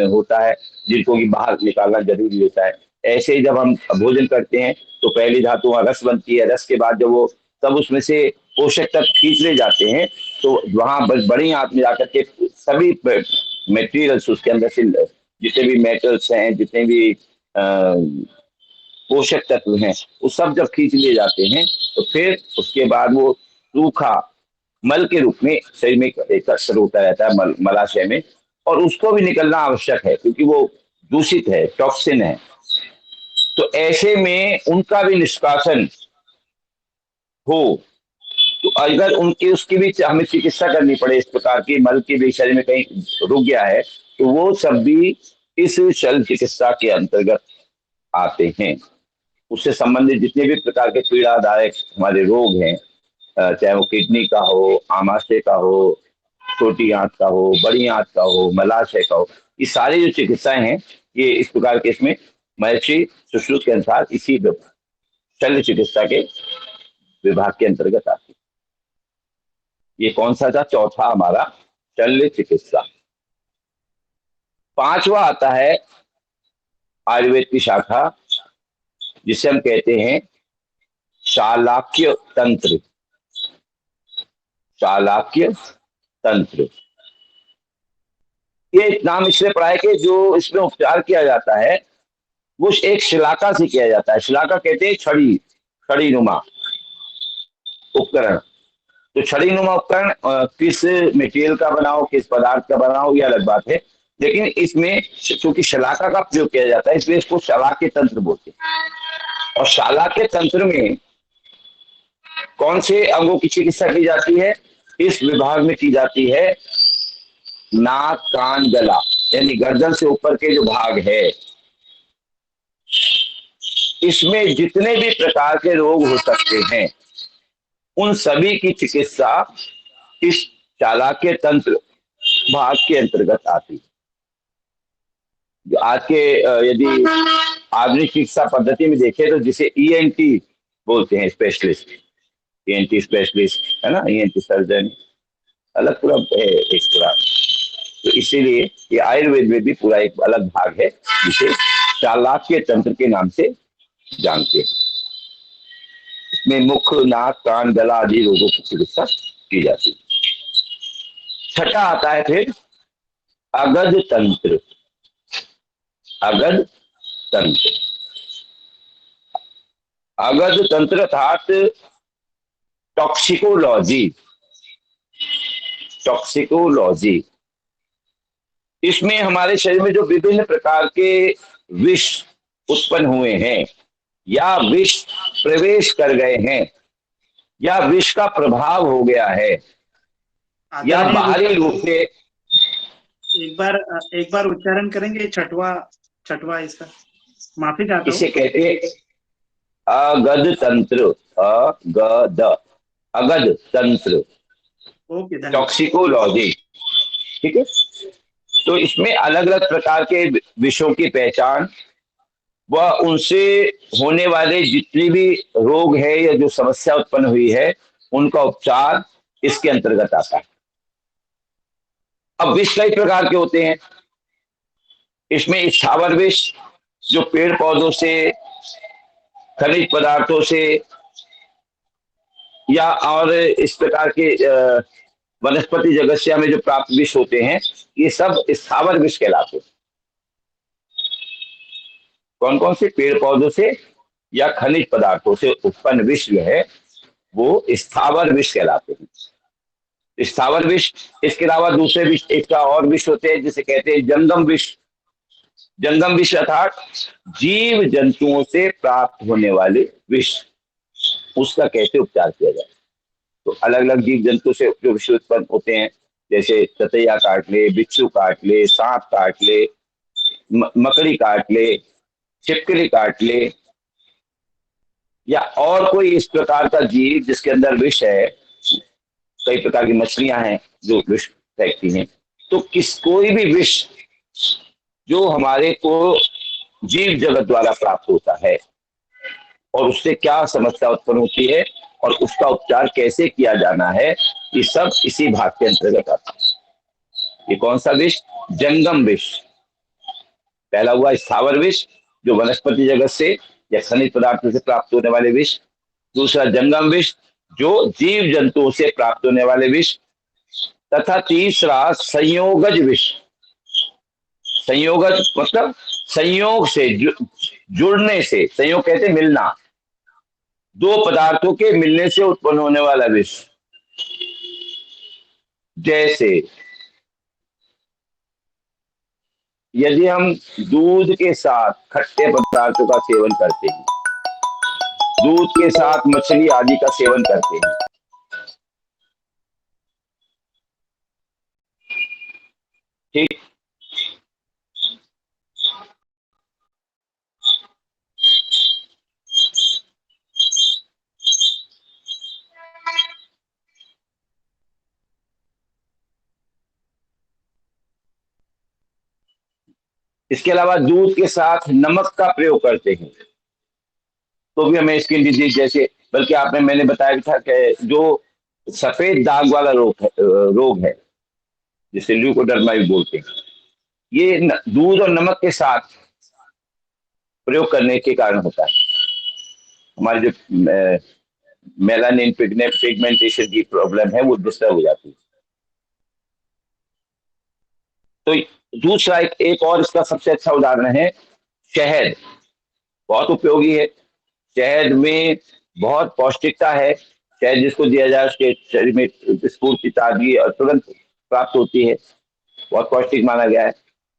होता है, जिनको कि बाहर निकालना जरूरी होता है। ऐसे ही जब हम भोजन करते हैं तो पहली धातु वहाँ रस बनती है, रस के बाद जब वो तब उसमें से पोषक तत्व खींच ले जाते हैं, तो वहां बड़ी आंत में जाकर के सभी मेटीरियल्स उसके अंदर से जितने भी मेटल्स हैं, जितने भी पोषक तत्व हैं, वो सब जब खींच लिए जाते हैं, तो फिर उसके बाद वो सूखा मल के रूप में शरीर में एकत्र होता रहता है, मलाशय में, और उसको भी निकलना आवश्यक है क्योंकि वो दूषित है, टॉक्सिन है। तो ऐसे में उनका भी निष्कासन हो, तो अगर उनकी उसकी भी हमें चिकित्सा करनी पड़े, इस प्रकार की मल की भी शरीर में कहीं रुक गया है, तो वो सब भी इस शल्य चिकित्सा के अंतर्गत आते हैं। उससे संबंधित जितने भी प्रकार के पीड़ादायक हमारे रोग हैं, चाहे वो किडनी का हो, आमाशय का हो, छोटी आंत का हो, बड़ी आंत का हो, मलाशय का हो, ये सारी जो चिकित्साएं हैं, ये इस प्रकार के इसमें महर्षि सुश्रुत के अनुसार इसी शल्य चिकित्सा के विभाग के अंतर्गत आती है। ये कौन सा था, चौथा हमारा शल्य चिकित्सा। पांचवा आता है आयुर्वेद की शाखा, जिसे हम कहते हैं शालाक्य तंत्र। शालाक्य तंत्र, ये नाम इसलिए पड़ा है कि जो इसमें उपचार किया जाता है वो एक शिलाका से किया जाता है। शिलाका कहते हैं छड़ी, छड़ी नुमा उपकरण। तो छड़ी नुमा उपकरण किस मटेरियल का बनाओ, किस पदार्थ का बनाओ, ये अलग बात है, लेकिन इसमें चूंकि शलाका का प्रयोग किया जाता है इसलिए इसको शलाक्य तंत्र बोलते हैं। और शालाक्य तंत्र में कौन से अंगों की चिकित्सा की जाती है? इस विभाग में की जाती है नाक कान गला, यानी गर्दन से ऊपर के जो भाग है, इसमें जितने भी प्रकार के रोग हो सकते हैं उन सभी की चिकित्सा इस चालाक्य तंत्र भाग के अंतर्गत आती है। जो आज के यदि आधुनिक चिकित्सा पद्धति में देखें तो जिसे ईएनटी बोलते हैं, स्पेशलिस्ट, ईएनटी स्पेशलिस्ट है ना, ईएनटी सर्जन, अलग पूरा है एक पूरा। तो इसीलिए ये आयुर्वेद में भी पूरा एक अलग भाग है जिसे चालाक्य तंत्र के नाम से जानते हैं। इसमें मुख नाक कान गला आदि रोगों की चिकित्सा की जाती है। छठा आता है फिर अगध तंत्र। अगध तंत्र, अगध तंत्र अर्थात टॉक्सिकोलॉजी। टॉक्सिकोलॉजी, इसमें हमारे शरीर में जो विभिन्न प्रकार के विष उत्पन्न हुए हैं या विष प्रवेश कर गए हैं या विष का प्रभाव हो गया है या आदरणीय बाहरी रूप से, एक बार उच्चारण करेंगे छठवा इसका, माफी चाहता हूँ। इसे कहते हैं अगध तंत्र। अगध, अगध तंत्र, ओके, धन्यवाद। टॉक्सिकोलॉजी, ठीक है। तो इसमें अलग अलग प्रकार के विषयों की पहचान व उनसे होने वाले जितनी भी रोग है या जो समस्या उत्पन्न हुई है उनका उपचार इसके अंतर्गत आता है। अब विष कई प्रकार के होते हैं। इसमें स्थावर विष जो पेड़ पौधों से, खनिज पदार्थों से या और इस प्रकार के वनस्पति जगत्या में जो प्राप्त विष होते हैं, ये सब स्थावर विष कहलाते हैं। कौन कौन से? पेड़ पौधों से या खनिज पदार्थों से उत्पन्न विष जो है वो स्थावर विष कहलाते हैं। स्थावर विष, इसके अलावा दूसरे विष, एक और विष होते हैं जिसे कहते हैं जंगम विष। जंगम विष अर्थात जीव जंतुओं से प्राप्त होने वाले विष, उसका कैसे उपचार किया जाए। तो अलग अलग जीव जंतु से जो विष उत्पन्न होते हैं, जैसे ततैया काट ले, बिच्छू काट ले, सांप काट ले, मकड़ी काट ले, छिपकली काट ले, या और कोई इस प्रकार का जीव जिसके अंदर विष है, कई प्रकार की मछलियां हैं जो विष फेंकती हैं। तो कोई भी विष जो हमारे को जीव जगत द्वारा प्राप्त होता है और उससे क्या समस्या उत्पन्न होती है और उसका उपचार कैसे किया जाना है, ये सब इसी भाग के अंतर्गत आता है। ये कौन सा विष? जंगम विष। पहला हुआ स्थावर विष जो वनस्पति जगत से या खनिज पदार्थों से प्राप्त होने वाले विष। दूसरा जंगम विष जो जीव जंतुओं से प्राप्त होने वाले विष। तथा तीसरा संयोगज विष। संयोगज मतलब संयोग से, जुड़ने से, संयोग कहते मिलना, दो पदार्थों के मिलने से उत्पन्न होने वाला विष। जैसे यदि हम दूध के साथ खट्टे पदार्थों का सेवन करते हैं, दूध के साथ मछली आदि का सेवन करते हैं, ठीक, इसके अलावा दूध के साथ नमक का प्रयोग करते हैं तो भी हमें स्किन डिजीज जैसे, बल्कि आपने, मैंने बताया था कि जो सफेद दाग वाला रोग है जिसे ल्यूकोडर्मा भी बोलते हैं, ये दूध और नमक के साथ प्रयोग करने के कारण होता है। हमारी जो मेलानिन पिगमेंटेशन की प्रॉब्लम है वो डिस्टर्ब हो जाती है। तो दूसरा एक और इसका सबसे अच्छा उदाहरण है शहद। बहुत उपयोगी है। शहद में बहुत पौष्टिकता है। शहद जिसको दिया जाए उसके शरीर में स्फूर्ति, ताजगी और तुरंत प्राप्त होती है। बहुत पौष्टिक माना गया है।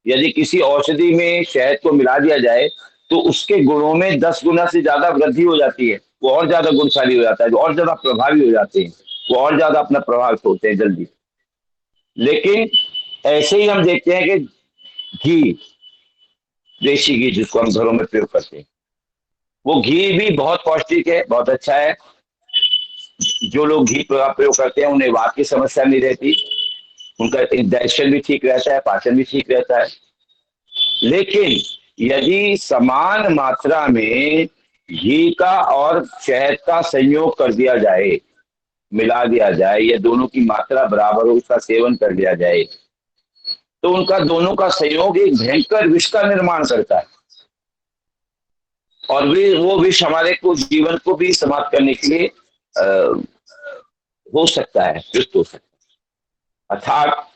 यदि किसी औषधि में शहद को मिला दिया जाए तो उसके गुणों में 10 गुना से ज्यादा वृद्धि हो जाती है, वो और ज्यादा गुणशाली हो जाता है, जो और ज्यादा प्रभावी हो जाते हैं, वो और ज्यादा अपना प्रभाव छोड़ते हैं जल्दी। लेकिन ऐसे ही हम देखते हैं कि घी, देशी घी जिसको हम घरों में प्रयोग करते हैं, वो घी भी बहुत पौष्टिक है, बहुत अच्छा है। जो लोग घी का प्रयोग करते हैं उन्हें वात की समस्या नहीं रहती, उनका डाइजेशन भी ठीक रहता है, पाचन भी ठीक रहता है। लेकिन यदि समान मात्रा में घी का और शहद का संयोग कर दिया जाए, मिला दिया जाए, या दोनों की मात्रा बराबर हो, उसका सेवन कर दिया जाए, तो उनका दोनों का संयोग एक भयंकर विष का निर्माण करता है। और वो विष हमारे को जीवन को भी समाप्त करने के लिए हो सकता है, युक्त हो सकता है। अर्थात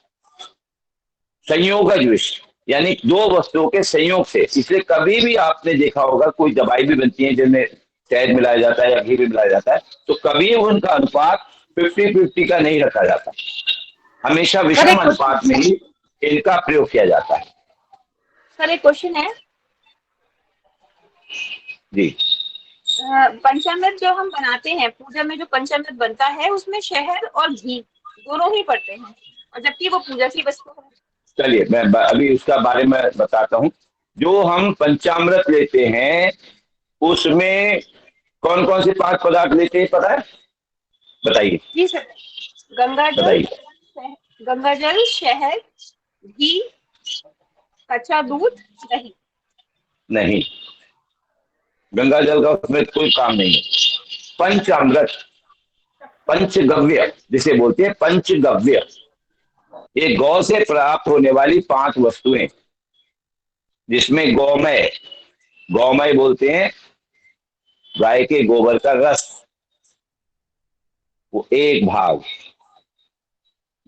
संयोगज विष, यानी दो वस्तुओं के संयोग से। इसलिए कभी भी आपने देखा होगा कोई दवाई भी बनती है जिनमें शहद मिलाया जाता है या घी भी मिलाया जाता है, तो कभी उनका अनुपात 50-50 का नहीं रखा जाता, हमेशा विषम अनुपात में ही इनका प्रयोग किया जाता है। सर एक क्वेश्चन है जी। पंचामृत जो हम बनाते हैं पूजा में, जो पंचामृत बनता है उसमें शहद और घी दोनों ही पड़ते हैं, और जबकि वो पूजा की वस्तु है। चलिए मैं अभी उसका बारे में बताता हूँ। जो हम पंचामृत लेते हैं उसमें कौन कौन से 5 पदार्थ लेते हैं पता है? बताइए। जी सर, गंगाजल, गंगाजल, शहद, घी, कच्चा दूध, दही। नहीं, गंगा जल का उसमें कोई काम नहीं है। पंचामृत, पंचगव्य जिसे बोलते हैं, पंचगव्य, ये गौ से प्राप्त होने वाली 5 वस्तुएं, जिसमें गौमय, गौमय बोलते हैं गाय के गोबर का रस, वो 1 भाग,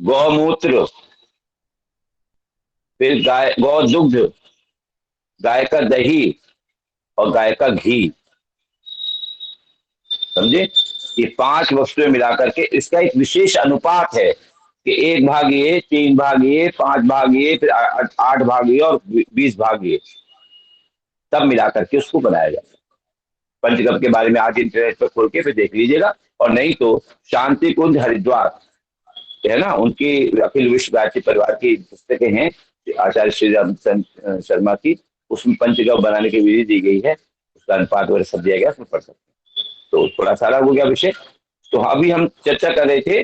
गौमूत्र, फिर गाय गौ दुग्ध, गाय का दही और गाय का घी, समझे? ये 5 वस्तुएं मिलाकर के इसका एक विशेष अनुपात है कि 1 भाग ये, 3 भाग ये, 5 भाग ये, फिर 8 भाग ये और 20 भाग ये, तब मिलाकर के उसको बनाया जाता है। पंचगव्य के बारे में आज इंटरनेट पर खोल के फिर देख लीजिएगा, और नहीं तो शांति कुंज हरिद्वार है ना, उनकी अखिल विश्व गायत्री परिवार की पुस्तकें हैं आचार्य श्री राम शर्मा की, उसमें पंचगव्य बनाने की विधि दी गई है, उसका अनुपात वगैरह सब दिया गया, उसमें पढ़ सकते हैं। तो थोड़ा सारा हो गया विषय। तो अभी हम चर्चा कर रहे थे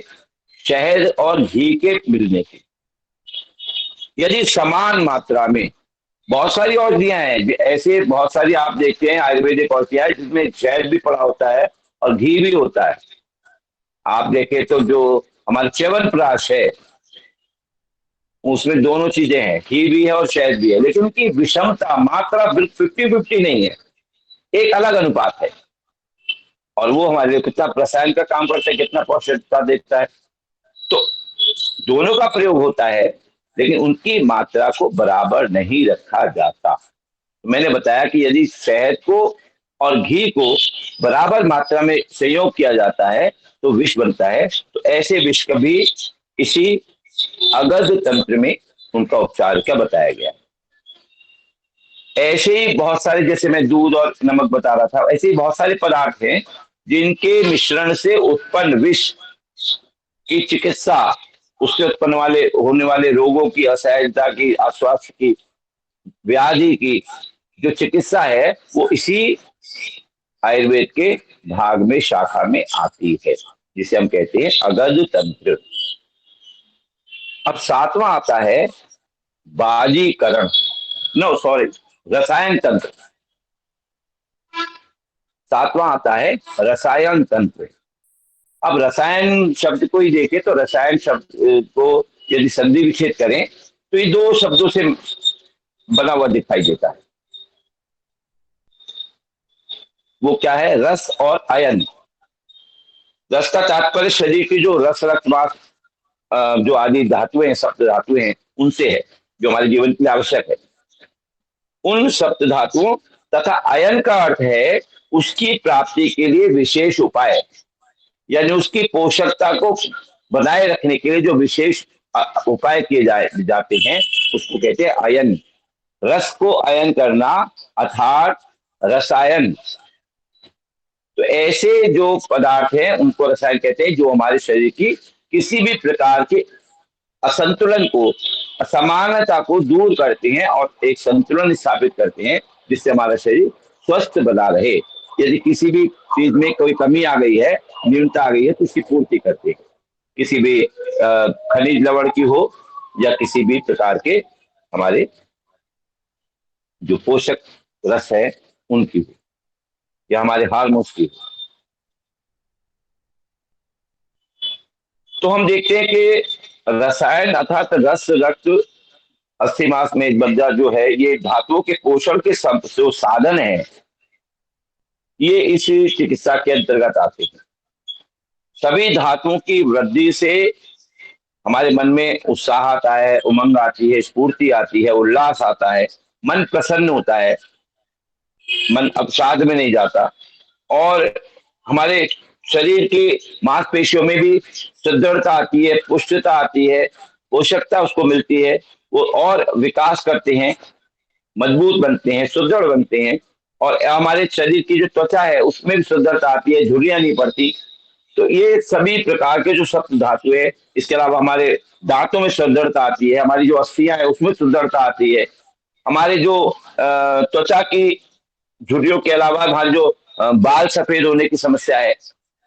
शहद और घी के मिलने की। यदि समान मात्रा में, बहुत सारी औषधियां हैं ऐसे, बहुत सारी आप देखते हैं आयुर्वेदिक औषधियां जिसमें शहद भी पड़ा होता है और घी भी होता है। आप देखें तो जो हमारा च्यवनप्राश है उसमें दोनों चीजें हैं, घी भी है और शहद भी है, लेकिन उनकी विषमता, मात्रा 50-50 नहीं है, एक अलग अनुपात है। और वो हमारे लिए कितना रसायन का काम करता है, कितना पौष्टिकता देता है। तो दोनों का प्रयोग होता है, लेकिन उनकी मात्रा को बराबर नहीं रखा जाता। तो मैंने बताया कि यदि शहद को और घी को बराबर मात्रा में संयोग किया जाता है तो विष बनता है। तो ऐसे विष का भी इसी अगध तंत्र में उनका उपचार क्या बताया गया। ऐसे ही बहुत सारे, जैसे मैं दूध और नमक बता रहा था, ऐसे ही बहुत सारे पदार्थ हैं जिनके मिश्रण से उत्पन्न विष की चिकित्सा, उससे उत्पन्न होने वाले रोगों की, असहजता की, अस्वास्थ्य की, व्याधि की जो चिकित्सा है, वो इसी आयुर्वेद के भाग में, शाखा में आती है, जिसे हम कहते हैं अगध तंत्र। अब 7वां आता है बाजीकरण, नो सॉरी, रसायन तंत्र। 7वां आता है रसायन तंत्र। अब रसायन शब्द को ही देखें तो रसायन शब्द को यदि संधि विच्छेद करें तो ये 2 शब्दों से बना हुआ दिखाई देता है। वो क्या है? रस और अयन। रस का तात्पर्य शरीर की जो रस, रक्त, मांस, जो आदि धातुएं हैं, सप्त धातुएं हैं, उनसे है, जो हमारे जीवन के लिए आवश्यक है, उन सप्त धातुओं। तथा अयन का अर्थ है उसकी प्राप्ति के लिए विशेष उपाय, यानी उसकी पोषकता को बनाए रखने के लिए जो विशेष उपाय किए जाते हैं उसको कहते हैं अयन। रस को अयन करना अर्थात रसायन। तो ऐसे जो पदार्थ हैं उनको रसायन कहते हैं, जो हमारे शरीर की किसी भी प्रकार के असंतुलन को, असमानता को दूर करते हैं और एक संतुलन स्थापित करते हैं, जिससे हमारा शरीर स्वस्थ बना रहे। यदि किसी भी चीज में कोई कमी आ गई है, न्यूनता आ गई है, तो उसकी पूर्ति करते हैं, किसी भी खनिज लवण की हो या किसी भी प्रकार के हमारे जो पोषक रस है उनकी हो, या हमारे हार्मोन्स की हो। तो हम देखते हैं कि रसायन अर्थात रस, रक्त, अस्थि मांस में मज्जा जो है, ये धातुओं के पोषण के जो साधन है, ये इस चिकित्सा के अंतर्गत आते हैं। सभी धातुओं की वृद्धि से हमारे मन में उत्साह आता है, उमंग आती है, स्फूर्ति आती है, उल्लास आता है, मन प्रसन्न होता है, मन अवसाद में नहीं जाता, और हमारे शरीर की मांसपेशियों में भी सुदृढ़ता आती है, पुष्टता आती है, पोषकता उसको मिलती है, वो और विकास करते हैं, मजबूत बनते हैं, सुदृढ़ बनते हैं। और हमारे शरीर की जो त्वचा है उसमें भी सुदृढ़ता आती है, झुर्रियां नहीं पड़ती। तो ये सभी प्रकार के जो सप्त धातु है, इसके अलावा हमारे दांतों में सुदृढ़ता आती है, हमारी जो अस्थियां है उसमें सुदृढ़ता आती है, हमारे जो त्वचा की झुर्रियों के अलावा हमारे जो बाल सफेद होने की समस्या है,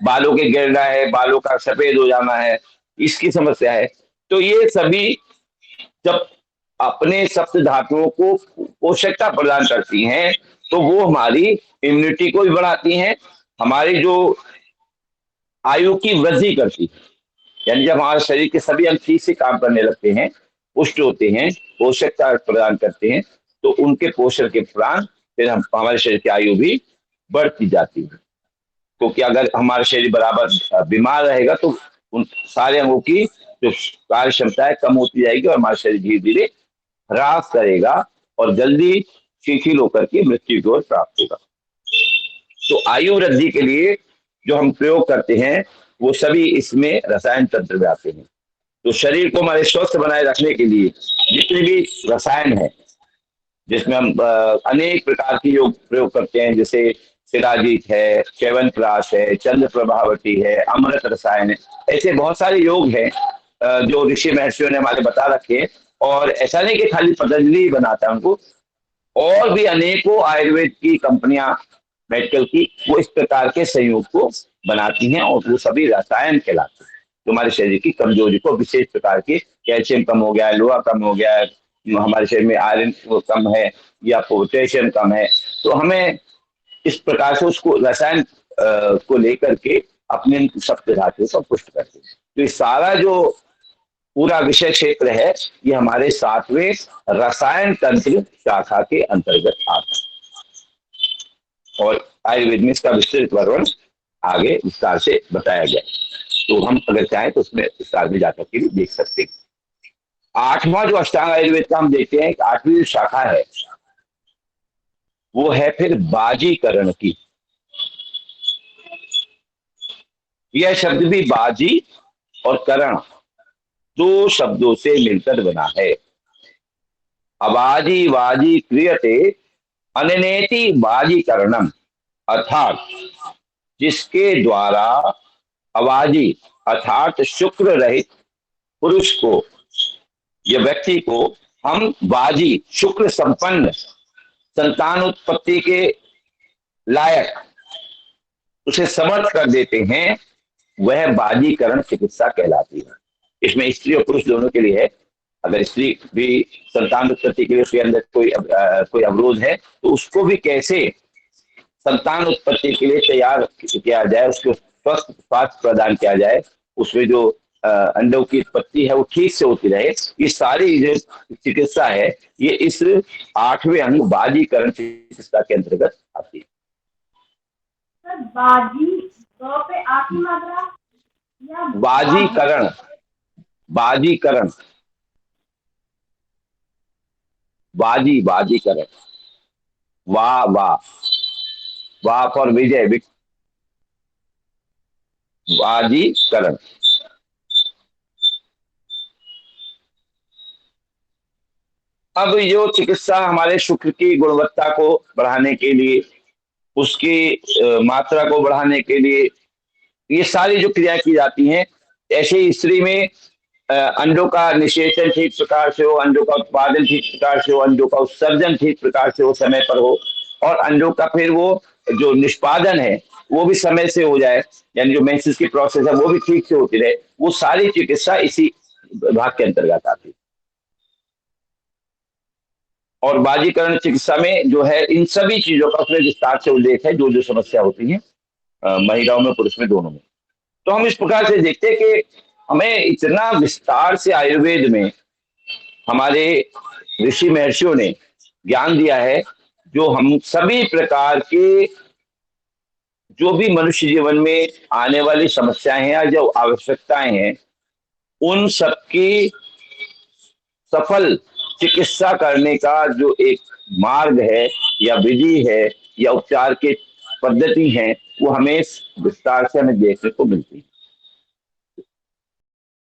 बालों के गिरना है, बालों का सफेद हो जाना है, इसकी समस्या है, तो ये सभी जब अपने सप्त धातुओं को पोषकता प्रदान करती हैं, तो वो हमारी इम्यूनिटी को भी बढ़ाती हैं, हमारी जो आयु की वृद्धि करती है। यानी जब हमारे शरीर के सभी अंग ठीक से काम करने लगते हैं, पुष्ट होते हैं, पोषकता प्रदान करते हैं, तो उनके पोषण के उपरांत फिर हम हमारे शरीर की आयु भी बढ़ती जाती है। क्योंकि अगर हमारा शरीर बराबर बीमार रहेगा तो उन सारे अंगों की जो कार्य क्षमता है कम होती जाएगी और हमारा शरीर धीरे धीरे ह्रास करेगा और जल्दी शिथिल होकर के मृत्यु की ओर प्राप्त होगा। तो आयु वृद्धि के लिए जो हम प्रयोग करते हैं वो सभी इसमें रसायन तंत्र में आते हैं। तो शरीर को हमारे स्वस्थ बनाए रखने के लिए जितने भी रसायन है, जिसमें हम अनेक प्रकार की योग प्रयोग करते हैं, जैसे शिलाजीत है, च्यवनप्राश है, चंद्र प्रभावती है, अमृत रसायन है, ऐसे बहुत सारे योग हैं जो ऋषि महर्षियों ने हमारे बता रखे हैं। और ऐसा नहीं कि खाली पतंजलि ही बनाता है उनको, और भी अनेकों आयुर्वेद की कंपनियां, मेडिकल की, वो इस प्रकार के संयोग को बनाती हैं और वो सभी रसायन कहलाते हैं, जो हमारे शरीर की कमजोरी को, विशेष प्रकार के कैल्शियम कम हो गया है, लोहा कम हो गया है, हमारे शरीर में आयरन कम है या पोटेशियम कम है, तो हमें इस प्रकार से उसको रसायन को लेकर के अपने सप्त धातुओं को पुष्ट करते हैं। तो ये सारा जो पूरा विषय क्षेत्र है, ये हमारे 7वें रसायन तंत्र शाखा के अंतर्गत आता है और आयुर्वेद में इसका विस्तृत वर्णन आगे विस्तार से बताया गया। तो हम अगर चाहें तो उसमें विस्तार में जाकर के भी देख सकते हैं। 8वां जो अष्टांग आयुर्वेद का हम देखते हैं, 8वीं जो शाखा है वो है फिर बाजीकरण की। यह शब्द भी बाजी और करण दो शब्दों से मिलकर बना है। अबाजी वाजी क्रियते अननेति बाजीकरणम, अर्थात जिसके द्वारा अवाजी अर्थात शुक्र रहित पुरुष को या व्यक्ति को हम बाजी, शुक्र संपन्न, संतान उत्पत्ति के लायक उसे समर्थ कर देते हैं, वह बाजीकरण चिकित्सा कहलाती है। इसमें स्त्री और पुरुष दोनों के लिए है। अगर स्त्री भी संतान उत्पत्ति के लिए उसके अंदर कोई अवरोध है तो उसको भी कैसे संतान उत्पत्ति के लिए तैयार किया जाए, उसको स्वस्थ स्वास्थ्य प्रदान किया जाए, उसमें जो अंडों की उत्पत्ति है वो ठीक से होती रहे, ये सारी जो चिकित्सा है ये इस 8वें अंग बाजीकरण चिकित्सा के अंतर्गत आती है। सर बाजी दो पे आखिरी मात्रा या बाजीकरण, बाजीकरण, बाजी, बाजीकरण, वाह वाह, वाह फॉर विजय, बाजीकरण। अब जो चिकित्सा हमारे शुक्र की गुणवत्ता को बढ़ाने के लिए, उसकी मात्रा को बढ़ाने के लिए ये सारी जो क्रियाएं की जाती हैं, ऐसे ही स्त्री में अंडों का निषेचन ठीक प्रकार से हो, अंडों का उत्पादन ठीक प्रकार से हो, अंडों का उत्सर्जन ठीक प्रकार से हो, समय पर हो, और अंडों का फिर वो जो निष्पादन है वो भी समय से हो जाए, यानी जो मेंसेस की प्रोसेस है वो भी ठीक से होती रहे, वो सारी चिकित्सा इसी भाग के अंतर्गत आती है। और बाजीकरण चिकित्सा में जो है इन सभी चीजों का उसमें विस्तार से उल्लेख है, जो जो समस्या होती है महिलाओं में पुरुष में दोनों में। तो हम इस प्रकार से देखते हैं कि हमें इतना विस्तार से आयुर्वेद में हमारे ऋषि महर्षियों ने ज्ञान दिया है, जो हम सभी प्रकार के जो भी मनुष्य जीवन में आने वाली समस्याएं हैं या जो आवश्यकताएं हैं, उन सबकी सफल चिकित्सा करने का जो एक मार्ग है या विधि है या उपचार के पद्धति है, वो हमें विस्तार से हमें देखने को मिलती है।